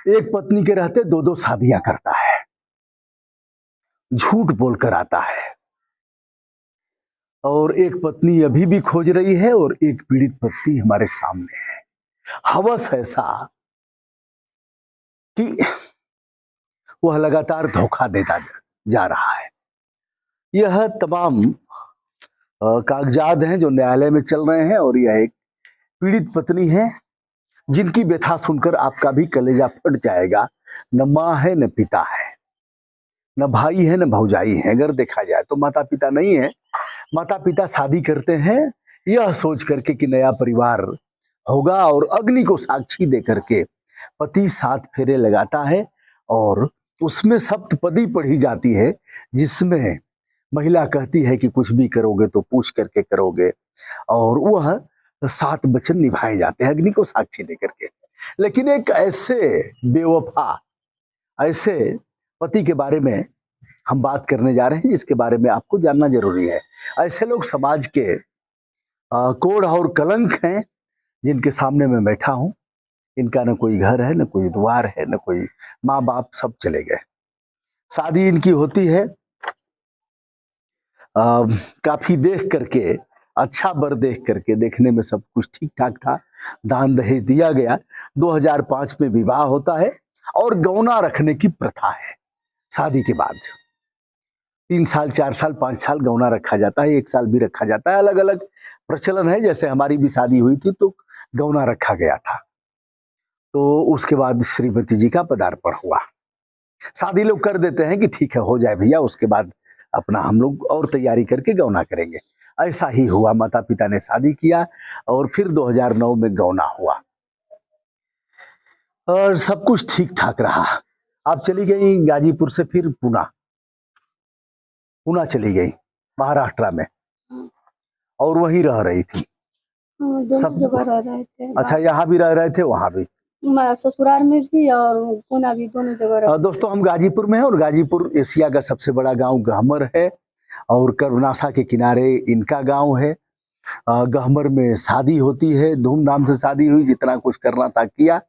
एक पत्नी के रहते दो दो शादियां करता है, झूठ बोलकर आता है, और एक पत्नी अभी भी खोज रही है और एक पीड़ित पत्नी हमारे सामने है। हवस ऐसा कि वह लगातार धोखा देता जा रहा है। यह तमाम कागजात हैं जो न्यायालय में चल रहे हैं, और यह एक पीड़ित पत्नी है जिनकी व्यथा सुनकर आपका भी कलेजा फट जाएगा। न माँ है न पिता है, न भाई है न भौजाई है। अगर देखा जाए तो माता पिता नहीं है। माता पिता शादी करते हैं यह सोच करके कि नया परिवार होगा, और अग्नि को साक्षी दे करके पति 7 फेरे लगाता है, और उसमें सप्तपदी पढ़ी जाती है जिसमें महिला कहती है कि कुछ भी करोगे तो पूछ करके करोगे, और वह 7 वचन निभाए जाते हैं अग्नि को साक्षी दे करके। लेकिन एक ऐसे बेवफा, ऐसे पति के बारे में हम बात करने जा रहे हैं जिसके बारे में आपको जानना जरूरी है। ऐसे लोग समाज के कोढ़ और कलंक हैं जिनके सामने मैं बैठा हूं। इनका न कोई घर है, न कोई द्वार है, न कोई माँ बाप, सब चले गए। शादी इनकी होती है काफी देख करके, अच्छा बर देख करके, देखने में सब कुछ ठीक ठाक था, दान दहेज दिया गया। 2005 में विवाह होता है और गौना रखने की प्रथा है। शादी के बाद 3 साल, 4 साल, 5 साल गौना रखा जाता है, 1 साल भी रखा जाता है। अलग अलग प्रचलन है। जैसे हमारी भी शादी हुई थी तो गौना रखा गया था, तो उसके बाद श्रीमती जी का पदार्पण हुआ। शादी लोग कर देते हैं कि ठीक है हो जाए भैया, उसके बाद अपना हम लोग और तैयारी करके गौना करेंगे। ऐसा ही हुआ। माता पिता ने शादी किया और फिर 2009 में गौना हुआ और सब कुछ ठीक ठाक रहा। आप चली गई गाजीपुर से फिर पुणे चली गई, महाराष्ट्र में, और वहीं रह रही थी। दोनों जगह रह रहे थे। अच्छा, यहाँ भी रह रहे थे, वहां भी? ससुराल में भी और पुणे भी, दोनों जगह रह। दोस्तों, हम गाजीपुर में हैं और गाजीपुर एशिया का सबसे बड़ा गांव गहमर है, और करुणासा के किनारे इनका गांव है। गहमर में शादी होती है, धूमधाम से शादी हुई, जितना कुछ करना था किया,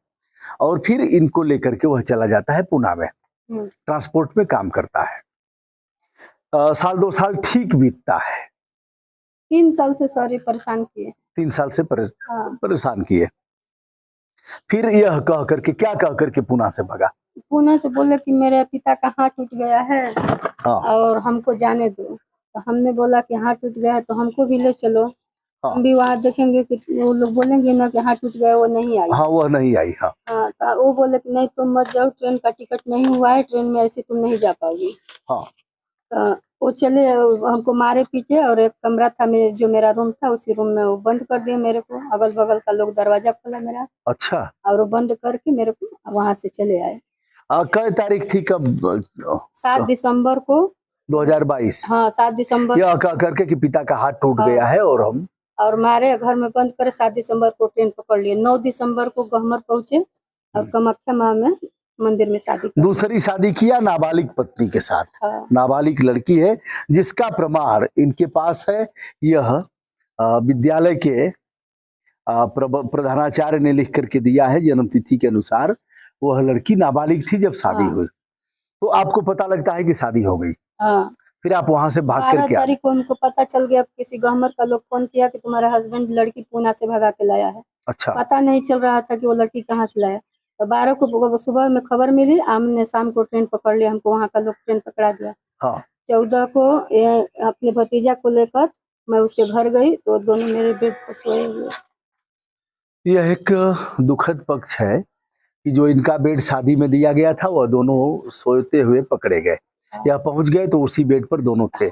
और फिर इनको लेकर के वह चला जाता है पुणे में, ट्रांसपोर्ट में काम करता है। साल 2 साल ठीक बीतता है। 3 साल से सारे परेशान किए। 3 साल से परेशान किए। फिर यह कह करके, क्या कह करके पुणे से भगा? पुणे से बोले कि मेरे पिता का हाथ टूट गया है और हमको जाने दो। तो हमने बोला कि हाथ टूट गया है तो हमको भी ले चलो। हम भी वहाँ देखेंगे कि वो लोग बोलेंगे ना कि हाथ टूट गया, वो नहीं आई। वो नहीं आई। तो वो बोले कि नहीं तुम मत जाओ, ट्रेन का टिकट नहीं हुआ है, ट्रेन में ऐसे तुम नहीं जा पाओगी। तो वो चले, हमको मारे पीटे, और एक कमरा था जो मेरा रूम था, उसी रूम में वो बंद कर दिया मेरे को। अगल बगल का लोग दरवाजा खोला मेरा। अच्छा। और वो बंद करके मेरे को वहां से चले आए। कई तारीख थी? कब? 7 दिसंबर को 2022। 7 दिसंबर। यह कह करके कि पिता का हाथ टूट गया है और मारे घर में बंद करे। 7 दिसंबर को ट्रेन पकड़ लिए। 9 दिसंबर को गहमर पहुंचे और कामाख्या माँ में मंदिर में शादी। दूसरी शादी किया नाबालिग पत्नी के साथ। नाबालिग लड़की है जिसका प्रमाण इनके पास है। यह विद्यालय के प्रधानाचार्य ने लिख करके दिया है जन्मतिथि के अनुसार। वह लड़की नाबालिग थी जब शादी हुई। तो आपको पता लगता है कि शादी हो गई। फिर आप वहां से भाग कर 12 तारीख को उनको पता चल गया। किसी गहमर का लोग फोन किया कि तुम्हारा हस्बैंड लड़की पुणे से भगा के लाया है। अच्छा। पता नहीं चल रहा था कि वो लड़की कहाँ से लाया। तो 12 को सुबह में खबर मिली, हमने शाम को ट्रेन पकड़ लिया। हमको वहाँ का लोग ट्रेन पकड़ा दिया। 14 को अपने भतीजा को लेकर मैं उसके घर गई तो दोनों मेरे बेड पर सोए हुए। यह एक दुखद पक्ष है कि जो इनका बेड शादी में दिया गया था वह दोनों सोते हुए पकड़े गए। या पहुंच गए तो उसी बेड पर दोनों थे।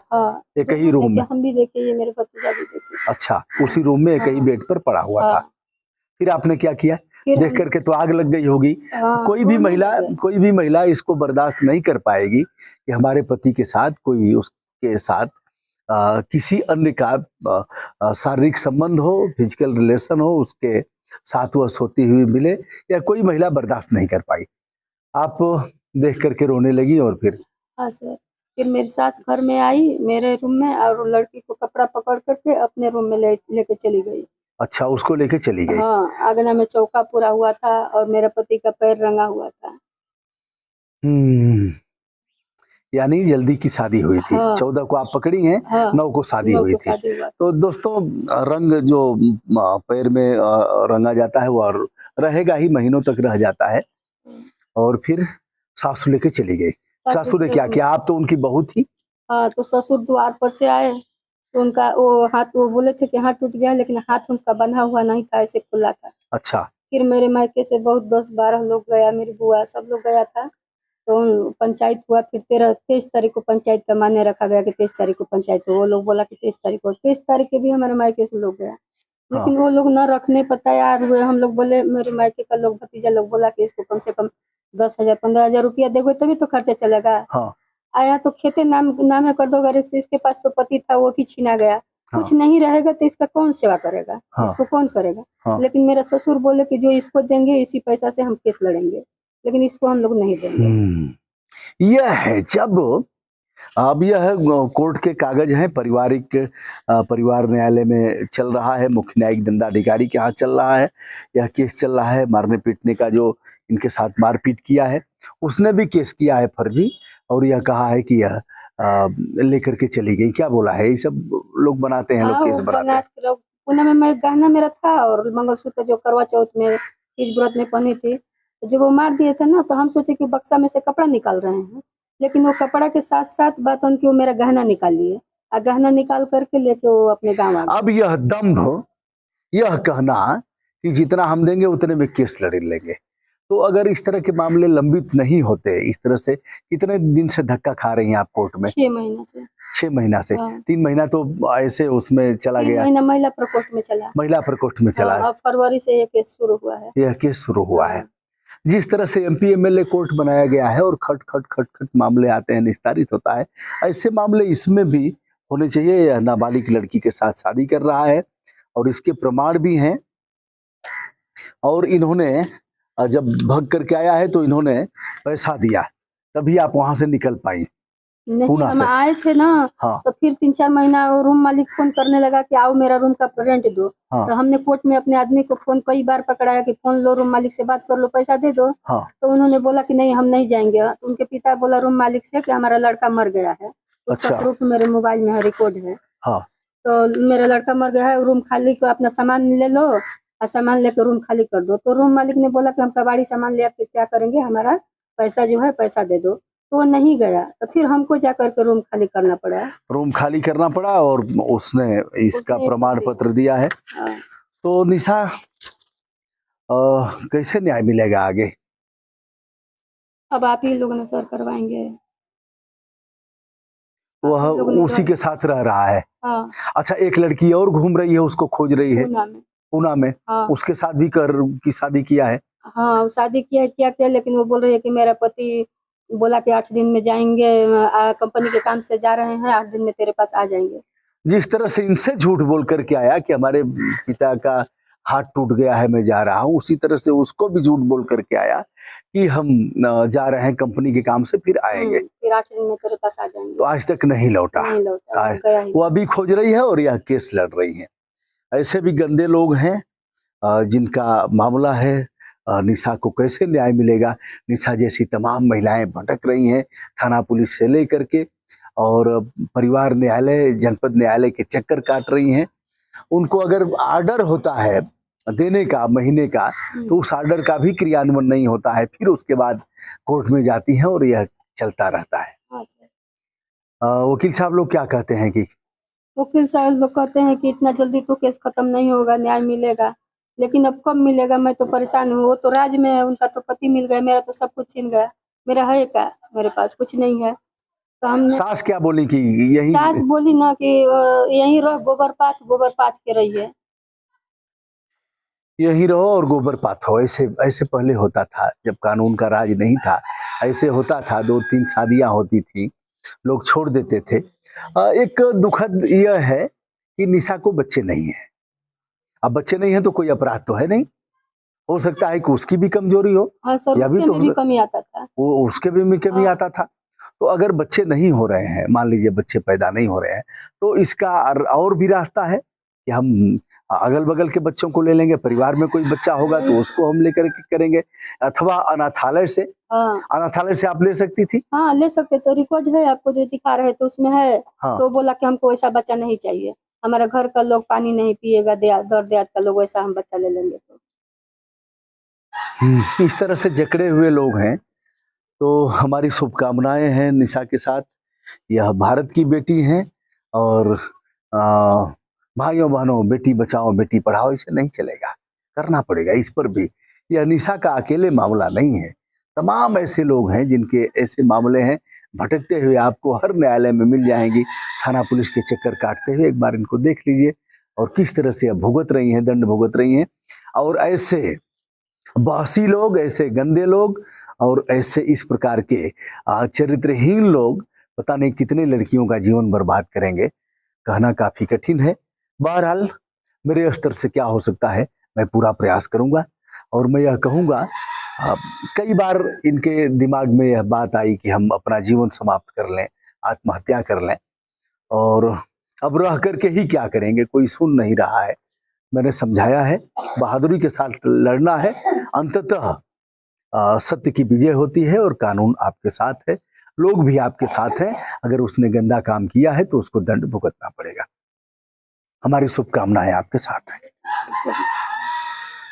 एक ही रूम में। हम भी देखे, ये मेरे भतीजा भी देखे। अच्छा, उसी रूम में एक ही बेड पर पड़ा हुआ था। फिर आपने क्या किया? देख करके तो आग लग गई होगी। कोई भी महिला इसको बर्दाश्त नहीं कर पाएगी कि हमारे पति के साथ कोई उसके साथ किसी अन्य का शारीरिक संबंध हो, फिजिकल रिलेशन हो, उसके साथ वह सोती हुई मिले, या कोई महिला बर्दाश्त नहीं कर पाई। आप देख करके रोने लगी और फिर? हाँ सर। फिर मेरी सास घर में आई मेरे रूम में, और लड़की को कपड़ा पकड़ करके अपने रूम में लेके चली गई। अच्छा, उसको लेके चली गई। हाँ, आंगना में चौका पूरा हुआ था और मेरे पति का पैर रंगा हुआ था। यानी जल्दी की शादी हुई थी। हाँ। 14 को आप पकड़ी हैं, हाँ, 9 को शादी 9 हुई को थी। शादी हुआ। तो दोस्तों, रंग जो पैर में रंगा जाता है वो और रहेगा ही, महीनों तक रह जाता है। और फिर सासू लेके चली गई। सासू ने क्या किया? आप तो उनकी बहू थी। हाँ, तो ससुर द्वार पर से आए तो उनका वो हाथ, वो बोले थे कि हाथ टूट गया, लेकिन हाथ उनका बंधा हुआ नहीं था, ऐसे खुला था। अच्छा। फिर मेरे मायके से बहुत 10-12 लोग गया, मेरी बुआ सब लोग गया था। तो पंचायत हुआ, फिर 23 तारीख को पंचायत का मान्य रखा गया कि 23 तारीख को पंचायत हो। वो लोग बोला कि 23 तारीख को, 23 तारीख के भी हमारे मायके से लोग गया, लेकिन वो लोग न रखने पर तैयार हुए। हम लोग बोले, मेरे मायके का लोग, भतीजा लोग बोला कि इसको कम से कम 10,000 15,000 रुपया देगो तभी तो खर्चा चलेगा। आया तो खेते नामे कर दो, अगर इसके पास तो पति था वो भी छीना गया। कुछ नहीं रहेगा तो इसका कौन सेवा करेगा? इसको कौन करेगा? लेकिन मेरा ससुर बोले कि जो इसको देंगे इसी पैसा से हम केस लड़ेंगे, लेकिन इसको हम लोग नहीं देंगे। यह है जब अब यह कोर्ट के कागज हैं, पारिवारिक परिवार न्यायालय में चल रहा है, मुख्य न्यायिक दंडाधिकारी के यहाँ चल रहा है, यह केस चल रहा है। मारने पीटने का जो इनके साथ मारपीट किया है उसने भी केस किया है फर्जी, और यह कहा है कि यह लेकर के चली गई। क्या बोला है? ये सब लोग बनाते हैं, लोग केस बनाते हैं। पुणे में मैं गहना मेरा था और मंगलसूत्र जो करवा चौथ में तीज व्रत में पहनी थी, तो जब वो मार दिए थे ना, तो हम सोचे कि बक्सा में से कपड़ा निकाल रहे हैं, लेकिन वो कपड़ा के साथ साथ बात उनकी वो मेरा गहना निकाल लिए और गहना निकाल करके लेके वो अपने गाँव आ गए। अब यह दम्भ, यह कहना कि जितना हम देंगे उतने में केस लड़ लेंगे, तो अगर इस तरह के मामले लंबित नहीं होते, इस तरह से कितने दिन से धक्का खा रही हैं आप कोर्ट में? 6 महीना से। 6 महीना से। 3 महीना तो ऐसे उसमें चला गया। 3 महीना महिला प्रकोष्ठ में चला। महिला प्रकोष्ठ में चला। अब फरवरी से ये केस शुरू हुआ है। यह केस शुरू हुआ है। जिस तरह से MP MLA कोर्ट बनाया गया है और खट खट खट खट मामले आते हैं, निस्तारित होता है, ऐसे मामले इसमें भी होने चाहिए। यह नाबालिग लड़की के साथ शादी कर रहा है और इसके प्रमाण भी हैं, और इन्होंने जब भाग करके आया है तो इन्होंने पैसा दिया, तभी आप वहां से निकल पाई। नहीं, हम आए थे ना। तो फिर 3-4 महीना रूम मालिक फोन करने लगा कि आओ मेरा रूम का रेंट दो। तो हमने कोर्ट में अपने आदमी को फोन कई बार पकड़ाया कि फोन लो, रूम मालिक से बात कर लो, पैसा दे दो। तो उन्होंने बोला कि नहीं हम नहीं जाएंगे। तो उनके पिता बोला रूम मालिक से कि हमारा लड़का मर गया है, उसका प्रूफ मेरे मोबाइल में है, रिकॉर्ड है। तो मेरा लड़का मर गया है, रूम खाली को अपना सामान ले लो और सामान लेकर रूम खाली कर दो। तो रूम मालिक ने बोला कि हम कबाड़ी सामान ले आके क्या करेंगे, हमारा पैसा जो है पैसा दे दो। तो वो नहीं गया, तो फिर हमको जाकर के रूम खाली करना पड़ा। रूम खाली करना पड़ा और उसने इसका प्रमाण पत्र दिया है। तो निशा, कैसे न्याय मिलेगा आगे? अब आप ही लोग ने सर करवाएंगे। वह उसी के साथ रह रहा है। अच्छा, एक लड़की और घूम रही है, उसको खोज रही है पूना में। उसके साथ भी की शादी किया है। हाँ, शादी किया क्या, लेकिन वो बोल रही है कि मेरा पति बोला कि 8 दिन में जाएंगे, कंपनी के काम से जा रहे हैं, 8 दिन में तेरे पास आ जाएंगे। जिस तरह से इनसे झूठ बोल करके आया कि हमारे पिता का हाथ टूट गया है, मैं जा रहा हूँ, उसी तरह से उसको भी झूठ बोल करके आया कि हम जा रहे हैं कंपनी के काम से, फिर आएंगे, फिर 8 दिन में तेरे पास आ जाएंगे। तो आज तक नहीं लौटा। वो अभी खोज रही है और यह केस लड़ रही है। ऐसे भी गंदे लोग हैं जिनका मामला है। निशा को कैसे न्याय मिलेगा? निशा जैसी तमाम महिलाएं भटक रही हैं थाना पुलिस से लेकर के, और परिवार न्यायालय, जनपद न्यायालय के चक्कर काट रही हैं। उनको अगर आर्डर होता है देने का महीने का, तो उस आर्डर का भी क्रियान्वयन नहीं होता है, फिर उसके बाद कोर्ट में जाती हैं और यह चलता रहता है। वकील साहब लोग क्या कहते हैं कि वकील साहब लोग कहते हैं कि इतना जल्दी तो केस खत्म नहीं होगा, न्याय मिलेगा, लेकिन अब कब मिलेगा? मैं तो परेशान हूँ। वो तो राज में है, उनका तो पति मिल गया, मेरा तो सब कुछ छीन गया। मेरा है क्या? मेरे पास कुछ नहीं है। तो हम सास क्या बोली कि यही? सास बोली ना कि यहीं रहो, गोबर पात के रहिए, यहीं रहो और गोबर पात हो। ऐसे पहले होता था, जब कानून का राज नहीं था, ऐसे होता था। 2-3 शादियां होती थी, लोग छोड़ देते थे। एक दुखद यह है कि निशा को बच्चे नहीं है। अब बच्चे नहीं है तो कोई अपराध तो है नहीं। हो सकता है कि उसकी भी कमजोरी हो। हाँ सर, या भी तो भी कमी आता था, वो उसके भी कमी आता था। तो अगर बच्चे नहीं हो रहे हैं, मान लीजिए बच्चे पैदा नहीं हो रहे हैं, तो इसका और भी रास्ता है कि हम अगल बगल के बच्चों को ले लेंगे, परिवार में कोई बच्चा होगा तो उसको हम लेकर के करेंगे, अथवा अनाथालय से। हाँ अनाथालय से आप ले सकती थी। हाँ ले सकते, तो रिकॉर्ड है आपको जो दिखा रहे तो उसमें है। हाँ। तो बोला कि हमको ऐसा बच्चा नहीं चाहिए, हमारा घर का लोग पानी नहीं पिएगा, दर देहात का लोग, ऐसा हम बच्चा ले लेंगे। तो इस तरह से जकड़े हुए लोग हैं। तो हमारी शुभकामनाएं हैं निशा के साथ। यह भारत की बेटी हैं और भाइयों बहनों, बेटी बचाओ बेटी पढ़ाओ, इसे नहीं चलेगा, करना पड़ेगा इस पर भी। यह निशा का अकेले मामला नहीं है, तमाम ऐसे लोग हैं जिनके ऐसे मामले हैं, भटकते हुए आपको हर न्यायालय में मिल जाएंगी, थाना पुलिस के चक्कर काटते हुए। एक बार इनको देख लीजिए और किस तरह से भुगत रही हैं, दंड भुगत रही हैं। और ऐसे बहसी लोग, ऐसे गंदे लोग और ऐसे इस प्रकार के चरित्रहीन लोग पता नहीं कितने लड़कियों का जीवन बर्बाद करेंगे, कहना काफी कठिन है। बहरहाल मेरे स्तर से क्या हो सकता है, मैं पूरा प्रयास करूंगा। और मैं यह कहूंगा, कई बार इनके दिमाग में यह बात आई कि हम अपना जीवन समाप्त कर लें, आत्महत्या कर लें, और अब रह करके ही क्या करेंगे, कोई सुन नहीं रहा है। मैंने समझाया है, बहादुरी के साथ लड़ना है, अंततः सत्य की विजय होती है और कानून आपके साथ है, लोग भी आपके साथ हैं। अगर उसने गंदा काम किया है तो उसको दंड भुगतना पड़ेगा। हमारी शुभकामनाएं आपके साथ हैं।